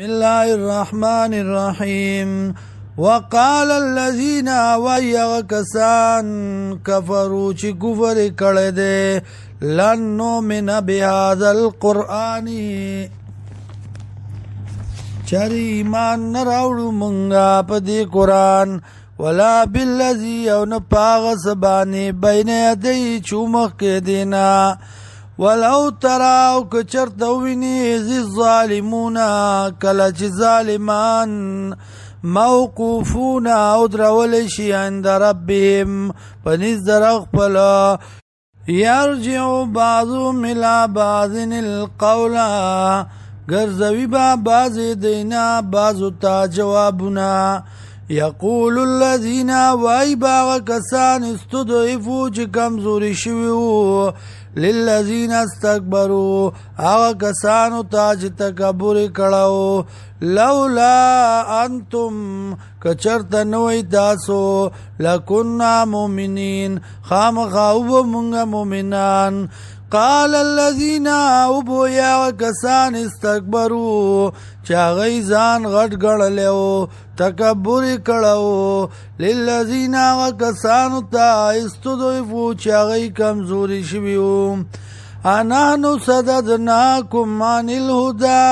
بسم الله الرحمن الرحيم وقال الذين ويغكسان كفروا چی کفر کړه دے لن نؤمن بهذا القرآن چری ایمان نراوړو مونږه په دې قرآن ولا بالذي او نه پاغ سبانی بین یدی چومخ کې دینا ولو ترى او کچرت ویني ذی الظالمون کله چې ظالمان موقوفون او درول شي عند ربهم پنځ درغ پلا يرجع بعضهم الى بعض القول ګرځوي با بعض دینا بعض تا جوابنا يقول الذين وایبا کسان استضعفوا چې کمزوري شویو للذین استكبروا هغه کسانو ته چې تکبر کړو لولا انتم کچرته نوې تاسو لکنا مؤمنین خامخاو مونږه مؤمنان قال الذين ابوا کسان استكبروا چا غیزان غټ ګړلو تکبر کړو للذین وکسانو ته استضعفوا چا غی کمزوري شویو انحنو صددناکم عن الهدى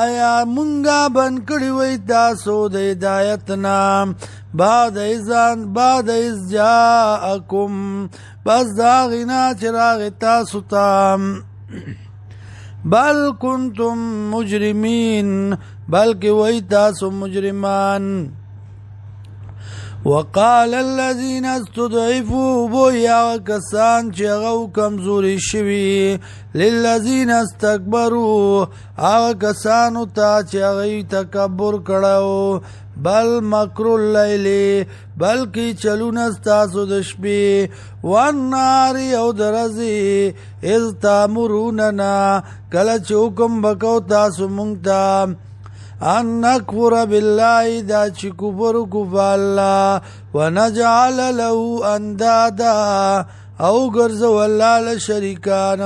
آیا مونږه بن کړی وای تاسو د هدایت نام بعد از جاءکم بس دا غنا چراغ تاسو تام بل کنتم مجرمین بلکې وای تاسو مجرمان وقال الذين استضعفوا بويا کسان چې غو کمزوري شوي للذين استكبروا هغه کسانو ته چې غي تکبر کړو بل مکر الليل بلکې چلونه تاسو د شپې والنار او درزي اذ تامروننا کله چې حکم وکاو تاسو مونږ ته ان نکفر بالله دا چې کفر کو بالله ونجعل له اندادا او ګرځو الله له شریکان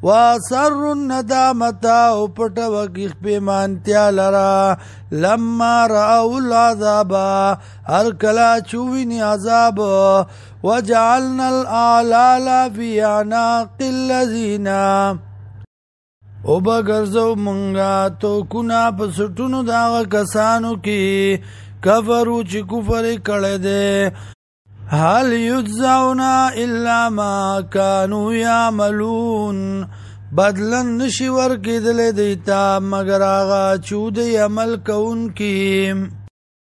واسر الندامه او پټ وګخ پیمانتیا لرا لما راو العذاب هر کلا چویني عذاب وجعلنا الاعلال في اعناق الذين او بغرزو منگا تو کنا پسټونو دا کسانو کی کفرو چې کفر کړه دے هل یجزون الا ما كانوا يعملون بدلن نشي ورکېدل دیتا مگر هغه چې د عمل کوونکی